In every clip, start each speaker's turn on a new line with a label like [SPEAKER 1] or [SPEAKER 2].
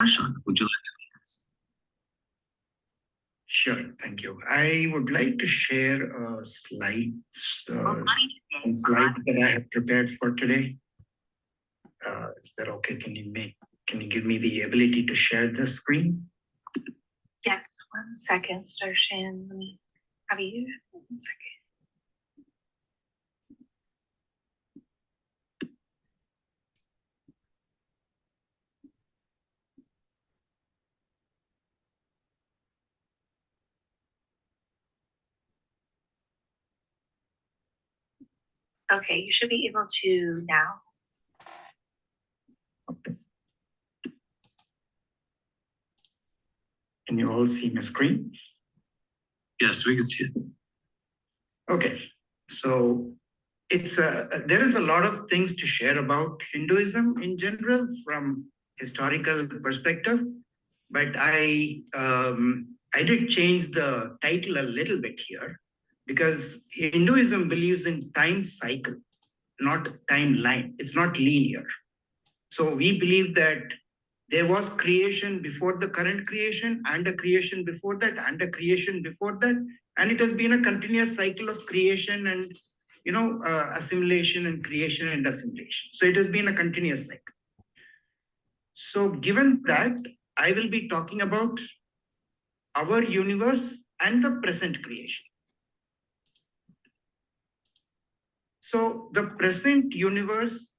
[SPEAKER 1] Sudarshan, would you like to?
[SPEAKER 2] Sure, thank you. I would like to share slides, some slides that I have prepared for today. Is that okay? Can you give me the ability to share the screen?
[SPEAKER 3] Yes, 1 second, Sudarshan. Let me have you. 1 second. Okay, you should be able to now.
[SPEAKER 2] Can you all see my screen?
[SPEAKER 1] Yes, we can see it.
[SPEAKER 2] Okay, so there is a lot of things to share about Hinduism in general from historical perspective, but I did change the title a little bit here because Hinduism believes in time cycle, not timeline. It's not linear. So we believe that there was creation before the current creation and a creation before that and a creation before that, and it has been a continuous cycle of creation and assimilation and creation and assimilation. So it has been a continuous cycle. So given that, I will be talking about our universe and the present creation. So the present universe,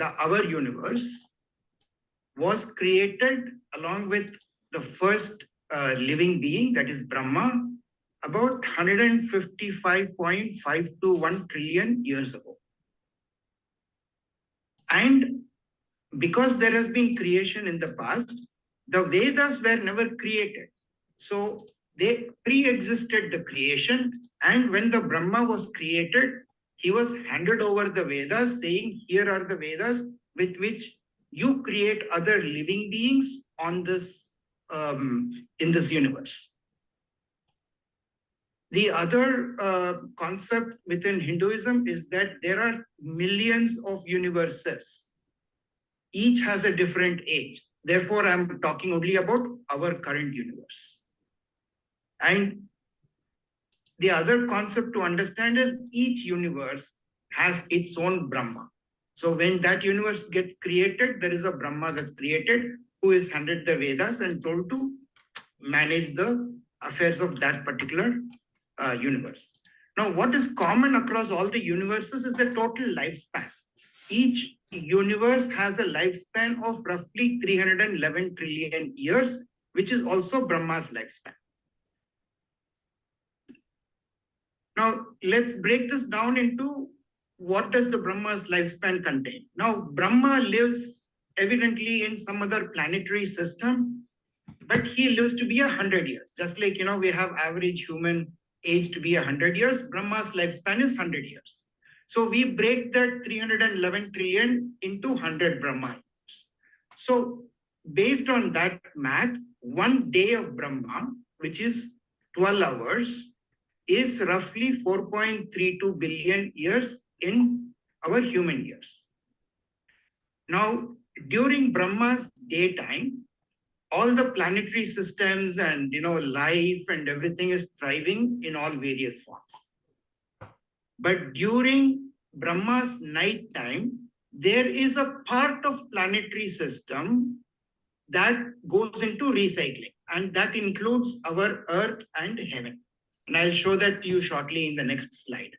[SPEAKER 2] our universe, was created along with the first living being, that is Brahma, about 155.521 trillion years ago. And because there has been creation in the past, the Vedas were never created. So they pre-existed the creation, and when the Brahma was created, he was handed over the Vedas, saying, here are the Vedas with which you create other living beings on this in this universe. The other concept within Hinduism is that there are millions of universes. Each has a different age. Therefore, I'm talking only about our current universe. And the other concept to understand is each universe has its own Brahma. So when that universe gets created, there is a Brahma that's created who is handed the Vedas and told to manage the affairs of that particular universe. Now, what is common across all the universes is the total lifespan. Each universe has a lifespan of roughly 311 trillion years, which is also Brahma's lifespan. Now, let's break this down into what does the Brahma's lifespan contain. Now, Brahma lives evidently in some other planetary system, but he lives to be 100 years. Just like, we have average human age to be 100 years, Brahma's lifespan is 100 years. So we break that 311 trillion into 100 Brahma years. So based on that math, 1 day of Brahma, which is 12 hours, is roughly 4.32 billion years in our human years. Now, during Brahma's daytime, all the planetary systems and life and everything is thriving in all various forms. But during Brahma's night time, there is a part of planetary system that goes into recycling, and that includes our Earth and heaven. And I'll show that to you shortly in the next slide.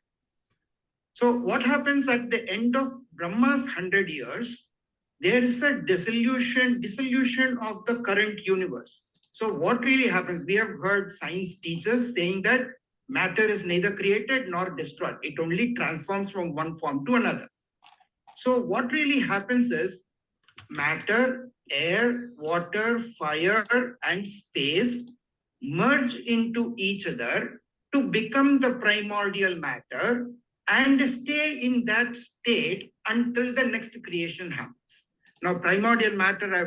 [SPEAKER 2] So what happens at the end of Brahma's 100 years? There is a dissolution of the current universe. So what really happens? We have heard science teachers saying that matter is neither created nor destroyed. It only transforms from one form to another. So what really happens is matter, air, water, fire, and space merge into each other to become the primordial matter and stay in that state until the next creation happens. Now, primordial matter, I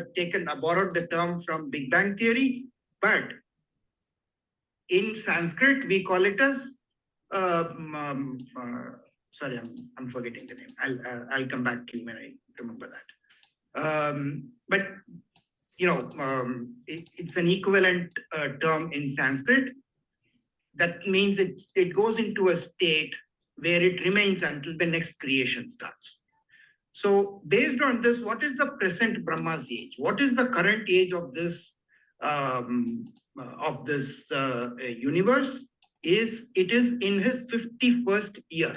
[SPEAKER 2] borrowed the term from Big Bang Theory, but in Sanskrit, we call it as, sorry, I'm forgetting the name. I'll come back to you when I remember that. But it's an equivalent term in Sanskrit. That means it goes into a state where it remains until the next creation starts. So based on this, what is the present Brahma's age? What is the current age of this universe? It is in his 51st year.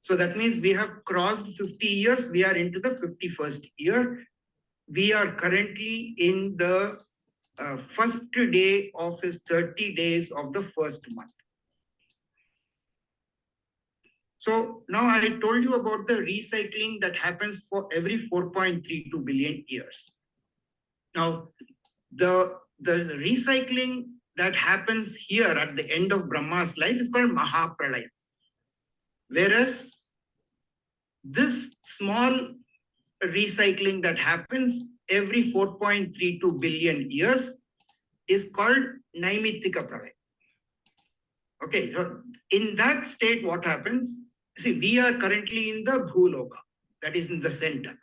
[SPEAKER 2] So that means we have crossed 50 years. We are into the 51st year. We are currently in the first day of his 30 days of the first month. So now I told you about the recycling that happens for every 4.32 billion years. Now, the recycling that happens here at the end of Brahma's life is called Mahapralaya. Whereas this small recycling that happens every 4.32 billion years is called Naimittika Pralaya. Okay, so in that state, what happens? See, we are currently in the Bhuloka, that is in the center.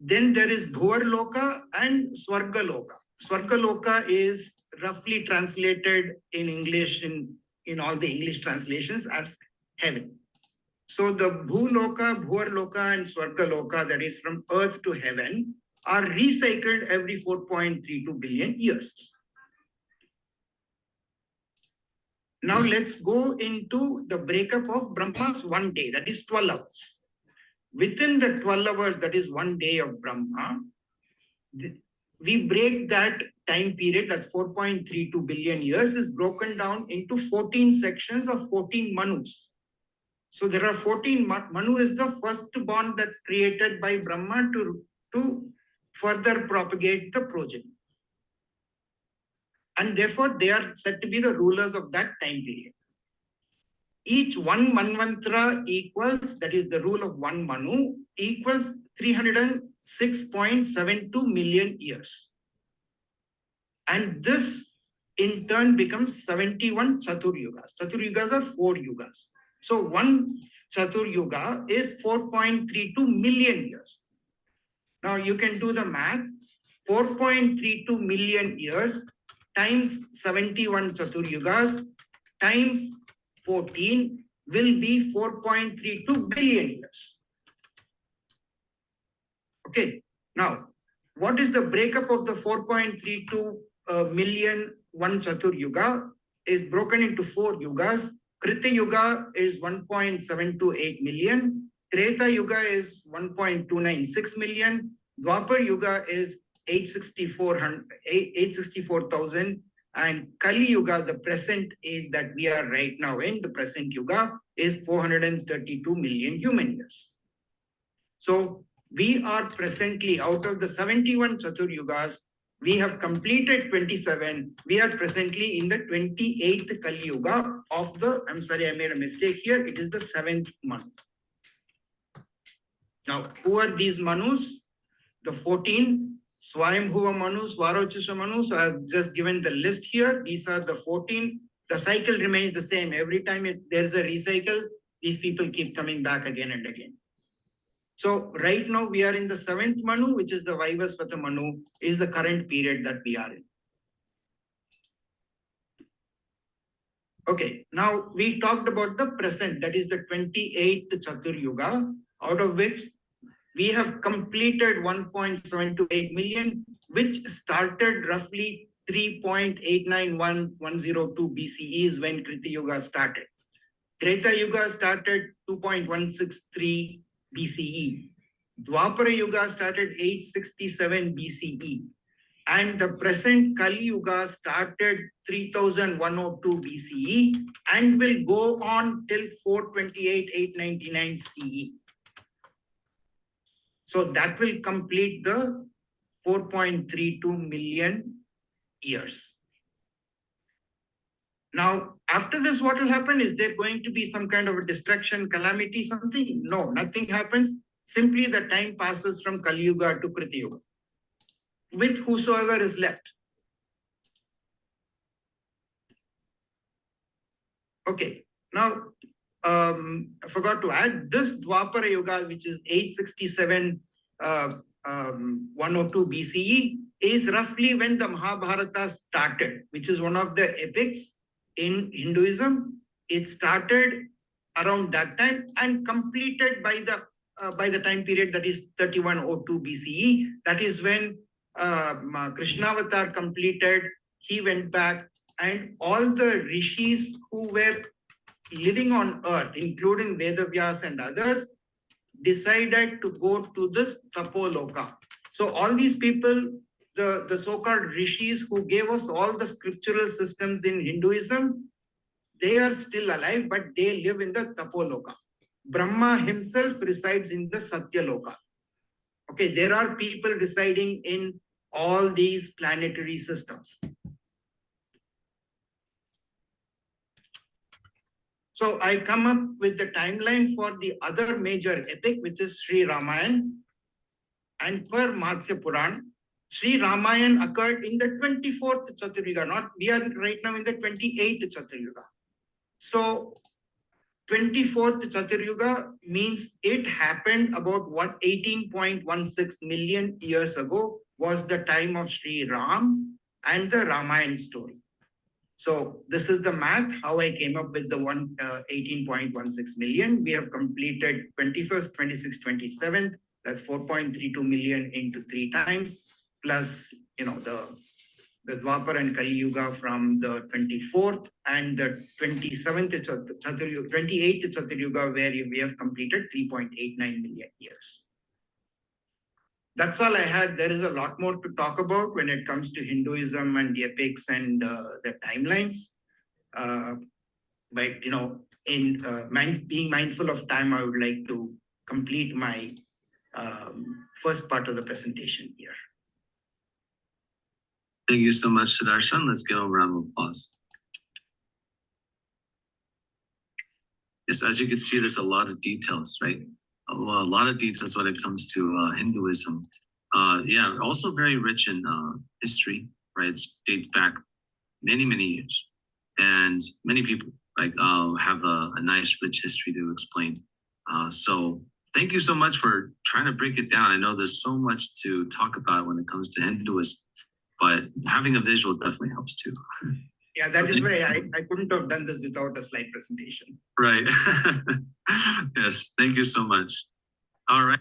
[SPEAKER 2] Then there is Bhuvarloka and Swargaloka. Swargaloka is roughly translated in English, in all the English translations, as heaven. So the Bhuloka, Bhuvarloka and Swargaloka, that is from earth to heaven, are recycled every 4.32 billion years. Now let's go into the breakup of Brahma's one day, that is 12 hours. Within the 12 hours, that is one day of Brahma, we break that time period, that's 4.32 billion years, is broken down into 14 sections of 14 Manus. So there are 14, Manu is the first bond that's created by Brahma to further propagate the progeny. And therefore, they are said to be the rulers of that time period. Each one Manvantara equals, that is the rule of one Manu, equals 306.72 million years. And this in turn becomes 71 Chatur Yugas. Chatur Yugas are 4 Yugas. So one Chatur Yuga is 4.32 million years. Now you can do the math. 4.32 million years times 71 Chatur Yugas times 14 will be 4.32 billion years. Okay, now what is the breakup of the 4.32 million one Chatur Yuga? Is broken into 4 yugas. Krita Yuga is 1.728 million. Treta Yuga is 1.296 million. Dwapar Yuga is 864,000. And Kali Yuga, the present age that we are right now in, the present Yuga, is 432 million human years. So we are presently, out of the 71 Chatur Yugas, we have completed 27. We are presently in the 28th Kali Yuga of the, I'm sorry, I made a mistake here. It is the 7th month. Now, who are these Manus? The 14 Swayambhuva Manus, Svarochisha Manus. So I have just given the list here. These are the 14. The cycle remains the same. Every time there is a recycle, these people keep coming back again and again. So right now we are in the 7th Manu, which is the Vaivasvata Manu, is the current period that we are in. Okay, now we talked about the present, that is the 28th Chatur Yuga, out of which we have completed 1.728 million, which started roughly 3.891102 BCE is when Krita Yuga started. Treta Yuga started 2.163 BCE. Dwapara Yuga started 867 BCE. And the present Kali Yuga started 3102 BCE and will go on till 428,899 CE. So that will complete the 4.32 million years. Now, after this, what will happen? Is there going to be some kind of a destruction, calamity, something? No, nothing happens. Simply the time passes from Kali Yuga to Krita Yuga, with whosoever is left. Okay, now I forgot to add this Dwapara Yuga, which is 867 102 BCE is roughly when the Mahabharata started, which is one of the epics in Hinduism. It started around that time and completed by the time period that is 3102 BCE. That is when Krishnavatar completed. He went back, and all the rishis who were living on earth, including Vedavyas and others, decided to go to this Tapoloka. So all these people, the so-called rishis who gave us all the scriptural systems in Hinduism, they are still alive, but they live in the Tapoloka. Brahma himself resides in the Satyaloka. Okay, there are people residing in all these planetary systems. So I come up with the timeline for the other major epic, which is Sri Ramayana. And per Matsya Puran, Sri Ramayana occurred in the 24th Chaturyuga. We are right now in the 28th Chaturyuga. So 24th Chaturyuga means it happened about 18.16 million years ago was the time of Sri Ram and the Ramayana story. So this is the math, how I came up with the 18.16 million. We have completed 25th, 26th, 27th. That's 4.32 million into 3 times, plus the Dwapar and Kali Yuga from the 24th and the 27th Chaturyuga, 28th Chaturyuga, where we have completed 3.89 million years. That's all I had. There is a lot more to talk about when it comes to Hinduism and the epics and the timelines. But in being mindful of time, I would like to complete my first part of the presentation here.
[SPEAKER 1] Thank you so much, Sudarshan. Let's give a round of applause. Yes, as you can see, there's a lot of details, right? A lot of details when it comes to Hinduism. Yeah, also very rich in history, right? It dates back many, many years. And many people have a nice, rich history to explain. So thank you so much for trying to break it down. I know there's so much to talk about when it comes to Hinduism, but having a visual definitely helps too.
[SPEAKER 2] Yeah, that is why I couldn't have done this without a slide presentation.
[SPEAKER 1] Right. Yes, thank you so much. All right.